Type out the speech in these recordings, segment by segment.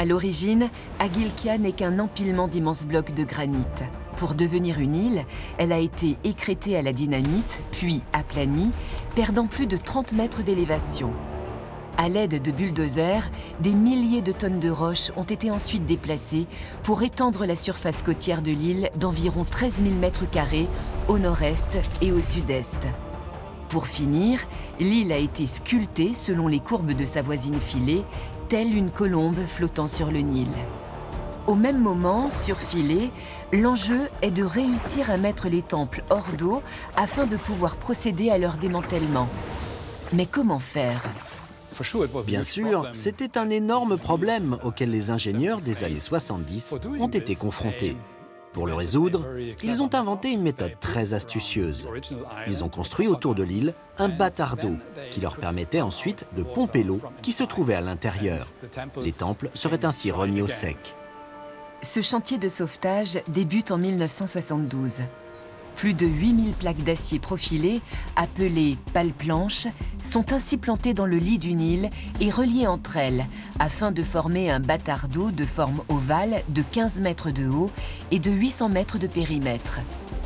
À l'origine, Agilkia n'est qu'un empilement d'immenses blocs de granit. Pour devenir une île, elle a été écrêtée à la dynamite, puis aplanie, perdant plus de 30 mètres d'élévation. À l'aide de bulldozers, des milliers de tonnes de roches ont été ensuite déplacées pour étendre la surface côtière de l'île d'environ 13 000 mètres carrés au nord-est et au sud-est. Pour finir, l'île a été sculptée selon les courbes de sa voisine Philae, telle une colombe flottant sur le Nil. Au même moment, sur Philae, l'enjeu est de réussir à mettre les temples hors d'eau afin de pouvoir procéder à leur démantèlement. Mais comment faire ? Bien sûr, c'était un énorme problème auquel les ingénieurs des années 70 ont été confrontés. Pour le résoudre, ils ont inventé une méthode très astucieuse. Ils ont construit autour de l'île un bâtard d'eau qui leur permettait ensuite de pomper l'eau qui se trouvait à l'intérieur. Les temples seraient ainsi remis au sec. Ce chantier de sauvetage débute en 1972. Plus de 8000 plaques d'acier profilées, appelées pales-planches, sont ainsi plantées dans le lit du Nil et reliées entre elles, afin de former un bâtard d'eau de forme ovale de 15 mètres de haut et de 800 mètres de périmètre.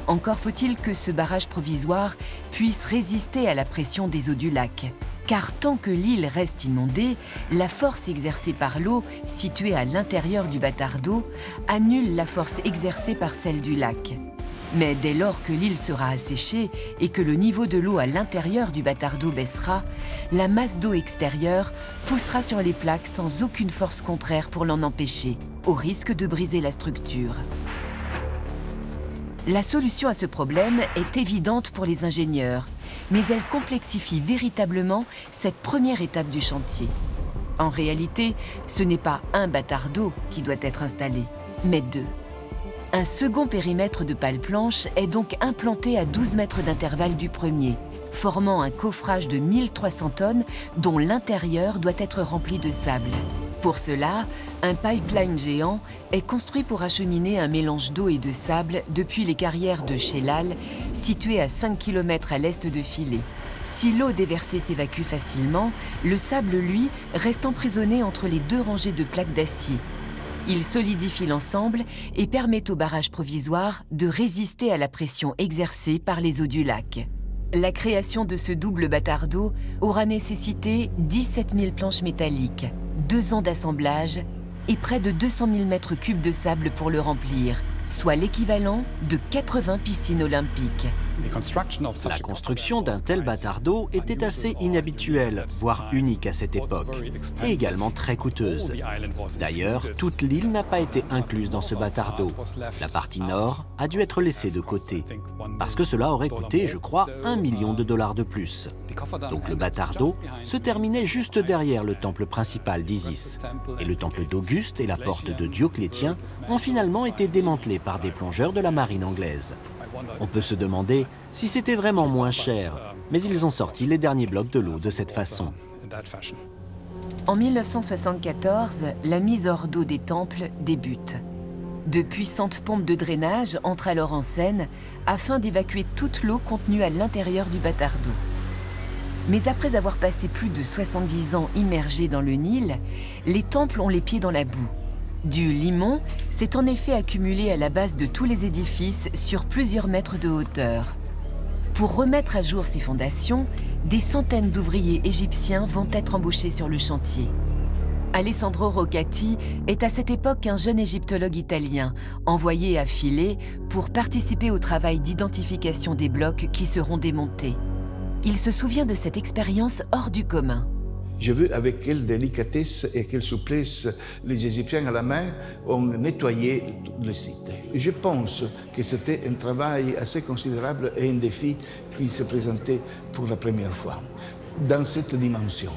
Encore faut-il que ce barrage provisoire puisse résister à la pression des eaux du lac. Car tant que l'île reste inondée, la force exercée par l'eau, située à l'intérieur du bâtard d'eau, annule la force exercée par celle du lac. Mais dès lors que l'île sera asséchée et que le niveau de l'eau à l'intérieur du bâtard d'eau baissera, la masse d'eau extérieure poussera sur les plaques sans aucune force contraire pour l'en empêcher, au risque de briser la structure. La solution à ce problème est évidente pour les ingénieurs, mais elle complexifie véritablement cette première étape du chantier. En réalité, ce n'est pas un bâtard d'eau qui doit être installé, mais deux. Un second périmètre de pales planches est donc implanté à 12 mètres d'intervalle du premier, formant un coffrage de 1300 tonnes dont l'intérieur doit être rempli de sable. Pour cela, un pipeline géant est construit pour acheminer un mélange d'eau et de sable depuis les carrières de Chelal, situées à 5 km à l'est de Philae. Si l'eau déversée s'évacue facilement, le sable, lui, reste emprisonné entre les deux rangées de plaques d'acier. Il solidifie l'ensemble et permet au barrage provisoire de résister à la pression exercée par les eaux du lac. La création de ce double bâtard d'eau aura nécessité 17 000 planches métalliques, 2 ans d'assemblage et près de 200 000 mètres cubes de sable pour le remplir, soit l'équivalent de 80 piscines olympiques. La construction d'un tel bâtard d'eau était assez inhabituelle, voire unique à cette époque, et également très coûteuse. D'ailleurs, toute l'île n'a pas été incluse dans ce bâtard d'eau. La partie nord a dû être laissée de côté, parce que cela aurait coûté, je crois, $1 million de plus. Donc le bâtard d'eau se terminait juste derrière le temple principal d'Isis, et le temple d'Auguste et la porte de Dioclétien ont finalement été démantelés par des plongeurs de la marine anglaise. On peut se demander si c'était vraiment moins cher, mais ils ont sorti les derniers blocs de l'eau de cette façon. En 1974, la mise hors d'eau des temples débute. De puissantes pompes de drainage entrent alors en scène afin d'évacuer toute l'eau contenue à l'intérieur du bâtard d'eau. Mais après avoir passé plus de 70 ans immergés dans le Nil, les temples ont les pieds dans la boue. Du limon s'est en effet accumulé à la base de tous les édifices sur plusieurs mètres de hauteur. Pour remettre à jour ces fondations, des centaines d'ouvriers égyptiens vont être embauchés sur le chantier. Alessandro Roccati est à cette époque un jeune égyptologue italien, envoyé à Philae pour participer au travail d'identification des blocs qui seront démontés. Il se souvient de cette expérience hors du commun. J'ai vu avec quelle délicatesse et quelle souplesse les Égyptiens à la main ont nettoyé le site. Je pense que c'était un travail assez considérable et un défi qui se présentait pour la première fois dans cette dimension.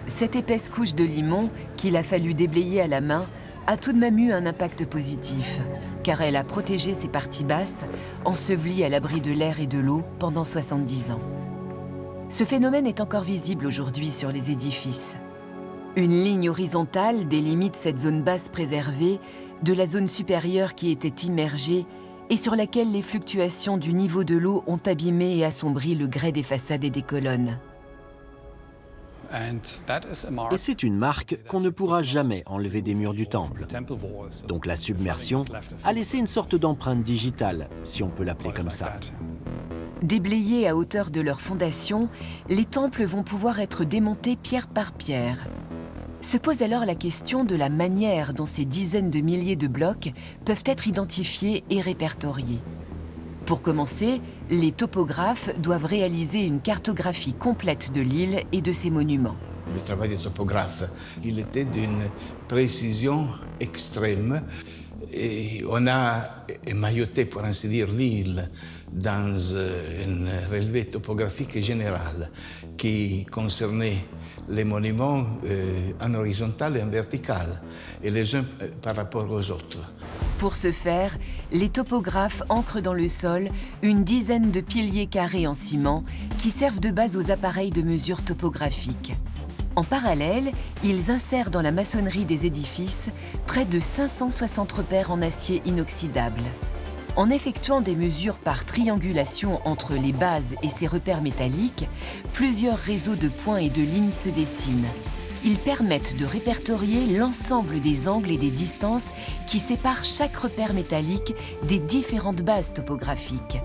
Cette épaisse couche de limon qu'il a fallu déblayer à la main a tout de même eu un impact positif, car elle a protégé ses parties basses, ensevelies à l'abri de l'air et de l'eau pendant 70 ans. Ce phénomène est encore visible aujourd'hui sur les édifices. Une ligne horizontale délimite cette zone basse préservée de la zone supérieure qui était immergée et sur laquelle les fluctuations du niveau de l'eau ont abîmé et assombri le grès des façades et des colonnes. Et c'est une marque qu'on ne pourra jamais enlever des murs du temple. Donc la submersion a laissé une sorte d'empreinte digitale, si on peut l'appeler comme ça. Déblayés à hauteur de leur fondation, les temples vont pouvoir être démontés pierre par pierre. Se pose alors la question de la manière dont ces dizaines de milliers de blocs peuvent être identifiés et répertoriés. Pour commencer, les topographes doivent réaliser une cartographie complète de l'île et de ses monuments. Le travail des topographes, il était d'une précision extrême. Et on a émailloté, pour ainsi dire, l'île dans une relevée topographique générale qui concernait les monuments en horizontal et en vertical, et les uns par rapport aux autres. Pour ce faire, les topographes ancrent dans le sol une dizaine de piliers carrés en ciment qui servent de base aux appareils de mesure topographique. En parallèle, ils insèrent dans la maçonnerie des édifices près de 560 repères en acier inoxydable. En effectuant des mesures par triangulation entre les bases et ces repères métalliques, plusieurs réseaux de points et de lignes se dessinent. Ils permettent de répertorier l'ensemble des angles et des distances qui séparent chaque repère métallique des différentes bases topographiques.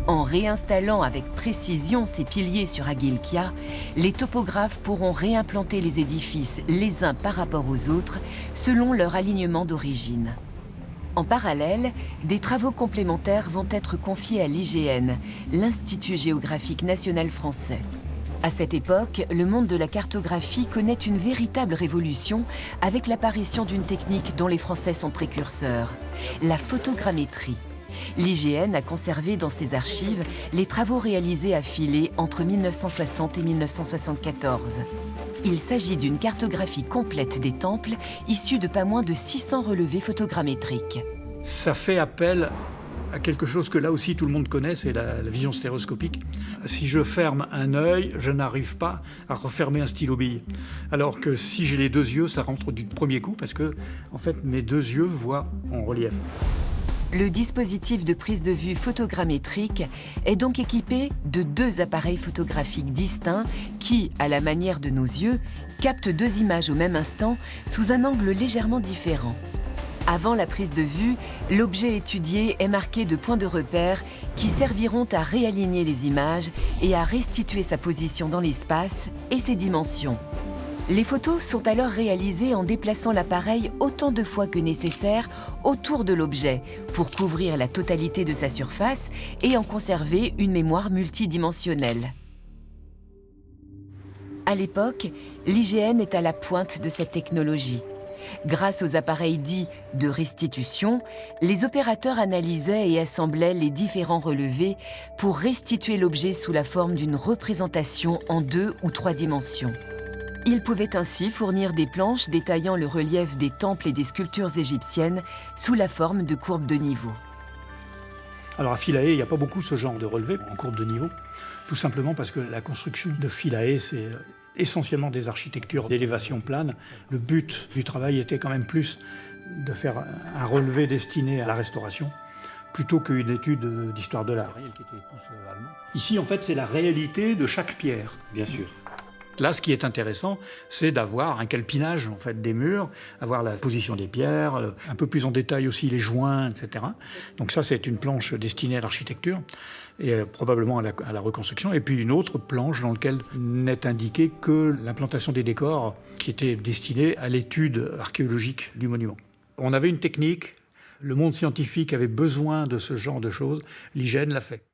En réinstallant avec précision ces piliers sur Agilkia, les topographes pourront réimplanter les édifices les uns par rapport aux autres selon leur alignement d'origine. En parallèle, des travaux complémentaires vont être confiés à l'IGN, l'Institut géographique national français. À cette époque, le monde de la cartographie connaît une véritable révolution avec l'apparition d'une technique dont les Français sont précurseurs, la photogrammétrie. L'IGN a conservé dans ses archives les travaux réalisés à Philae entre 1960 et 1974. Il s'agit d'une cartographie complète des temples issue de pas moins de 600 relevés photogrammétriques. Ça fait appel à quelque chose que là aussi tout le monde connaît, c'est la vision stéréoscopique. Si je ferme un œil, je n'arrive pas à refermer un stylo-bille. Alors que si j'ai les deux yeux, ça rentre du premier coup parce que, en fait, mes deux yeux voient en relief. Le dispositif de prise de vue photogrammétrique est donc équipé de deux appareils photographiques distincts qui, à la manière de nos yeux, captent deux images au même instant sous un angle légèrement différent. Avant la prise de vue, l'objet étudié est marqué de points de repère qui serviront à réaligner les images et à restituer sa position dans l'espace et ses dimensions. Les photos sont alors réalisées en déplaçant l'appareil autant de fois que nécessaire autour de l'objet pour couvrir la totalité de sa surface et en conserver une mémoire multidimensionnelle. À l'époque, l'IGN est à la pointe de cette technologie. Grâce aux appareils dits de restitution, les opérateurs analysaient et assemblaient les différents relevés pour restituer l'objet sous la forme d'une représentation en 2 ou 3 dimensions. Ils pouvaient ainsi fournir des planches détaillant le relief des temples et des sculptures égyptiennes sous la forme de courbes de niveau. Alors à Philae, il n'y a pas beaucoup ce genre de relevé en courbe de niveau, tout simplement parce que la construction de Philae, c'est essentiellement des architectures d'élévation plane. Le but du travail était quand même plus de faire un relevé destiné à la restauration, plutôt qu'une étude d'histoire de l'art. Ici, en fait, c'est la réalité de chaque pierre. Bien sûr. Là, ce qui est intéressant, c'est d'avoir un calpinage en fait, des murs, avoir la position des pierres, un peu plus en détail aussi les joints, etc. Donc ça, c'est une planche destinée à l'architecture et probablement à la reconstruction. Et puis une autre planche dans laquelle n'est indiqué que l'implantation des décors qui était destinée à l'étude archéologique du monument. On avait une technique, le monde scientifique avait besoin de ce genre de choses, l'IGN l'a fait.